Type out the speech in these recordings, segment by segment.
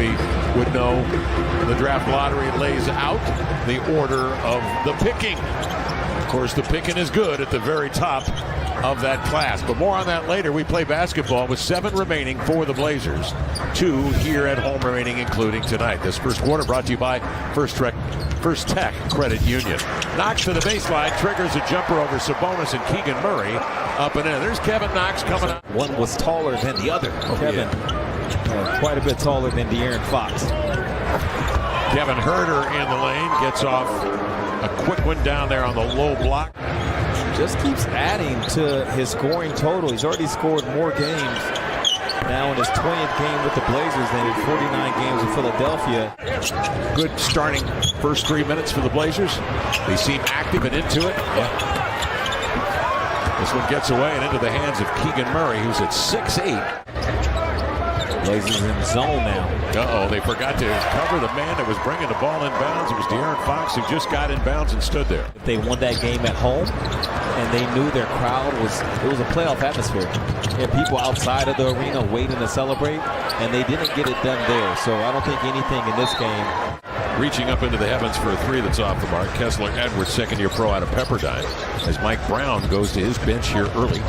we would know, the draft lottery lays out the order of the picking. Of course, the picking is good at the very top of that class. But more on that later. We play basketball with 7 remaining for the Blazers. 2 here at home remaining, including tonight. This first quarter brought to you by First Tech Credit Union. Knox to the baseline, triggers a jumper over Sabonis and Keegan Murray. Up and in. There's Kevin Knox coming up. One was taller than the other. Kevin, quite a bit taller than De'Aaron Fox. Kevin Huerter in the lane, gets off a quick one down there on the low block. Just keeps adding to his scoring total. He's already scored more games now in his 20th game with the Blazers than in 49 games with Philadelphia. Good starting first 3 minutes for the Blazers. They seem active and into it. Yeah. This one gets away and into the hands of Keegan Murray, who's at 6'8". Blazers in zone now. Uh-oh, they forgot to cover the man that was bringing the ball inbounds. It was De'Aaron Fox who just got inbounds and stood there. If they won that game at home and they knew their crowd it was a playoff atmosphere. And people outside of the arena waiting to celebrate, and they didn't get it done there. So I don't think anything in this game. Reaching up into the heavens for a 3 that's off the mark. Kessler Edwards, second-year pro out of Pepperdine, as Mike Brown goes to his bench here early.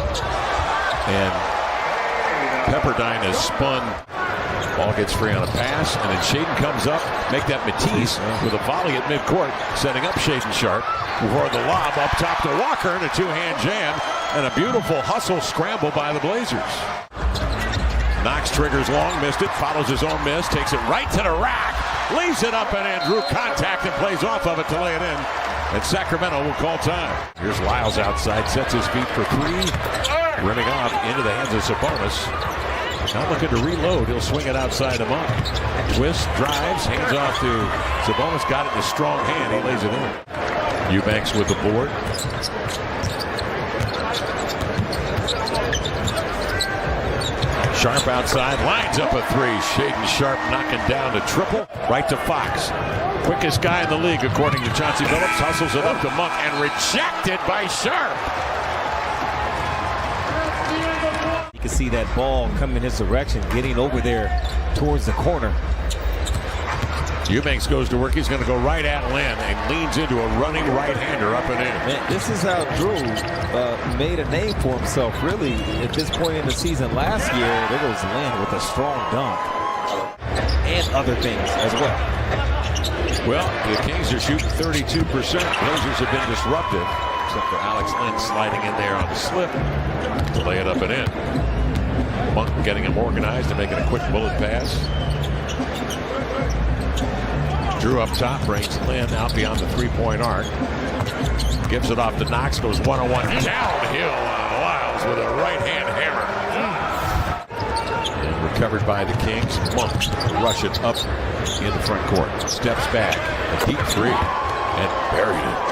And Pepperdine has spun. Ball gets free on a pass, and then Shaedon comes up. Make that Matisse with a volley at midcourt, setting up Shaedon Sharpe before the lob up top to Walker, and a two-hand jam, and a beautiful hustle scramble by the Blazers. Knox triggers long, missed it, follows his own miss, takes it right to the rack, leaves it up and in, drew contact and plays off of it to lay it in. And Sacramento will call time. Here's Lyles outside, sets his feet for 3, rimming off into the hands of Sabonis. Not looking to reload. He'll swing it outside the Monk. Twist, drives, hands off to Sabonis. Got it in a strong hand. He lays it in. Eubanks with the board. Sharpe outside, lines up a 3. Shaedon Sharpe knocking down the triple. Right to Fox. Quickest guy in the league, according to Chauncey Billups. Hustles it up to Monk and rejected by Sharpe. You can see that ball come in his direction, getting over there towards the corner. Eubanks goes to work. He's going to go right at Lynn and leans into a running right-hander up and in. Man, this is how Drew made a name for himself, really. At this point in the season last year, there goes Lynn with a strong dunk. And other things as well. Well, the Kings are shooting 32%. Blazers have been disruptive, except for Alex Lynn sliding in there on the slip to lay it up and in. Monk getting him organized and making a quick bullet pass. Drew up top, brings Lynn out beyond the three-point arc. Gives it off to Knox, goes one-on-one downhill on Lyles with a right-hand hammer. And recovered by the Kings. Monk rushing up in the front court. Steps back, a deep 3, and buried it.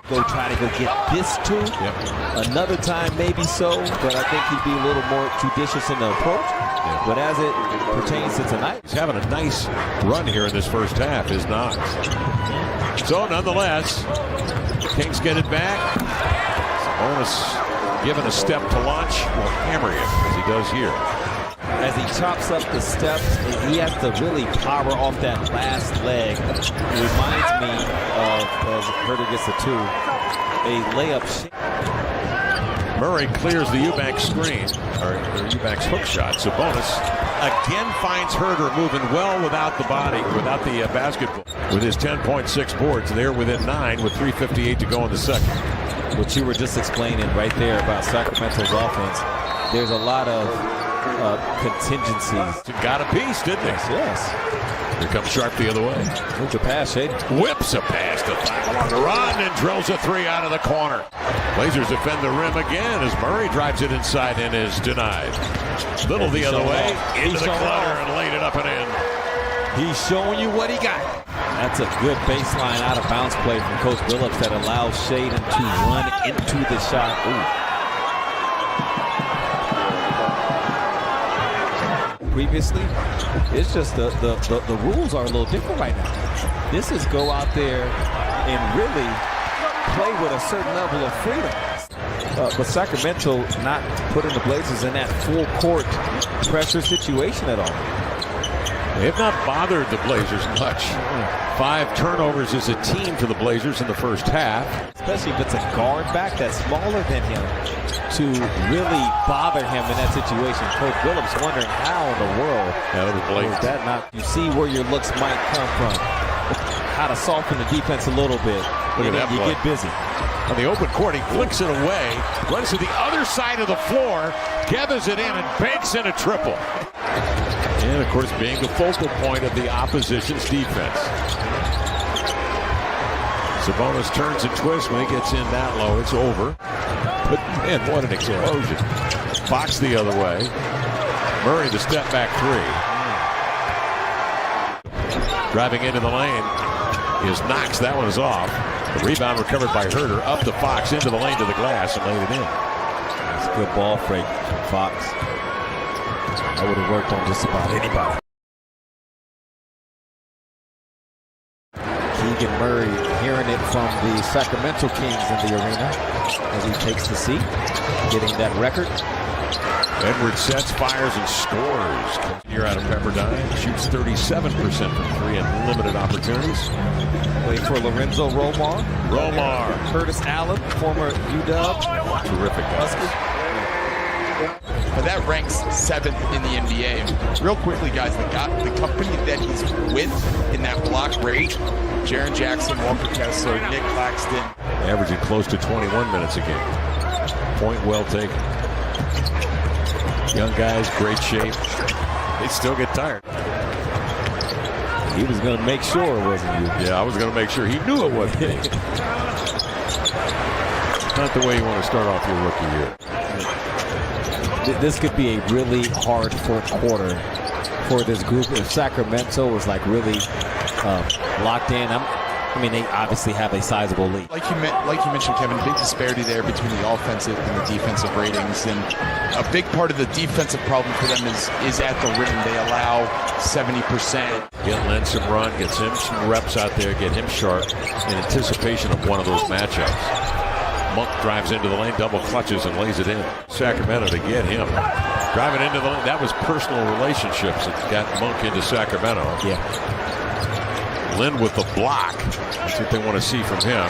Go try to go get this too. Yep. Another time maybe so, but I think he'd be a little more judicious in the approach. Yeah. But as it pertains to tonight, he's having a nice run here in this first half, is Knox. So nonetheless, Kings get it back. Sabonis given a step to launch, will hammer him as he does here. As he chops up the steps, he has to really power off that last leg. It reminds me of, as Huerter gets the 2, a layup. Murray clears the Eubanks screen, or Eubanks hook shot. Sabonis again finds Huerter moving well without the body, without the basketball. With his 10.6 boards, they're within 9 with 3:58 to go in the second. What you were just explaining right there about Sacramento's offense, there's a lot of contingencies. Got a piece, didn't they? Yes. Here comes Sharpe the other way. Whips a pass, Shaedon. Whips a pass to foul on the run and drills a 3 out of the corner. Blazers defend the rim again as Murray drives it inside and is denied. Little the other way, into the clutter and laid it up and in. He's showing you what he got. That's a good baseline out of bounds play from Coach Billups that allows Shaedon to run into the shot. Ooh. Previously, it's just the rules are a little different right now. This is go out there and really play with a certain level of freedom. But Sacramento not putting the Blazers in that full court pressure situation at all. They have not bothered the Blazers much. 5 turnovers as a team for the Blazers in the first half. Especially if it's a guard back that's smaller than him to really bother him in that situation. Coach Phillips wondering how in the world is that not. You see where your looks might come from. How to soften the defense a little bit. Look at that you play. get busy. On the open court, he flicks it away, runs to the other side of the floor, gathers it in, and banks in a triple. And, of course, being the focal point of the opposition's defense. Sabonis turns and twists. When he gets in that low, it's over. But, man, what an explosion. Fox the other way. Murray the step-back 3. Driving into the lane is Knox. That one is off. The rebound recovered by Herter. Up to Fox, into the lane to the glass, and laid it in. That's a good ball fake from Fox. I would have worked on just about anybody. Keegan Murray hearing it from the Sacramento Kings in the arena as he takes the seat, getting that record. Edwards sets, fires, and scores. Here out of Pepperdine, shoots 37% from 3 in limited opportunities. Wait for Lorenzo Romar. Curtis Allen, former UW. Terrific Husker. But that ranks 7th in the NBA. And real quickly, guys, the company that he's with in that block rate, Jaren Jackson, Walker Kessler, Nick Claxton. Averaging close to 21 minutes a game. Point well taken. Young guys, great shape. They still get tired. He was going to make sure it wasn't you. Yeah, I was going to make sure he knew it wasn't me. Not the way you want to start off your rookie year. This could be a really hard fourth quarter for this group. If Sacramento was like really locked in, I mean, they obviously have a sizable lead. Like you mentioned, Kevin, big disparity there between the offensive and the defensive ratings. And a big part of the defensive problem for them is at the rim. They allow 70%. Get Len some run, gets him some reps out there, get him sharp in anticipation of one of those matchups. Monk drives into the lane, double clutches, and lays it in. Sacramento to get him. Driving into the lane. That was personal relationships that got Monk into Sacramento. Yeah. Lynn with the block. That's what they want to see from him.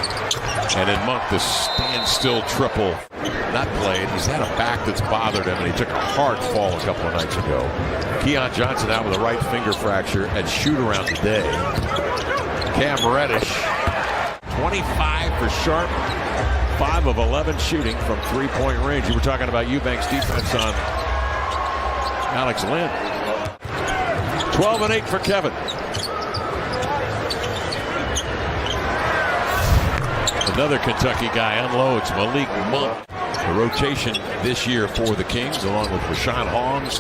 And then Monk, the standstill triple. Not played. He's had a back that's bothered him, and he took a hard fall a couple of nights ago. Keon Johnson out with a right finger fracture at shoot-around today. Cam Reddish, 25 for Sharp. 5 of 11 shooting from three-point range. You were talking about Eubank's defense on Alex Lynn. 12 and 8 for Kevin. Another Kentucky guy unloads, Malik Monk. The rotation this year for the Kings, along with Rashawn Holmes,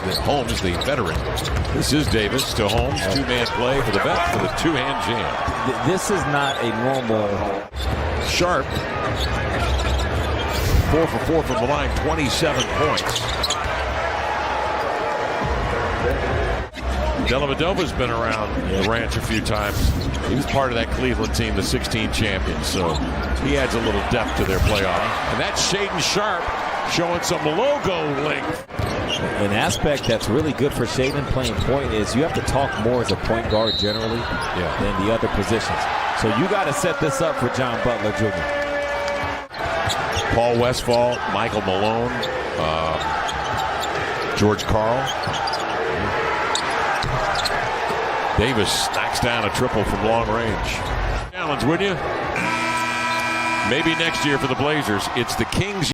the veteran. This is Davis to Holmes, two-man play for the vet for the two-hand jam. This is not a normal. Sharp, 4 for 4 from the line, 27 points. Dellavedova's been around the ranch a few times. He was part of that Cleveland team, the 16 champions, so he adds a little depth to their playoff. And that's Shaedon Sharp showing some logo length. An aspect that's really good for Shaedon playing point is you have to talk more as a point guard generally than the other positions. So you got to set this up for John Butler Jr. Paul Westphal, Michael Malone, George Karl. Davis knocks down a triple from long range. Challenge, wouldn't you? Maybe next year for the Blazers. It's the Kings.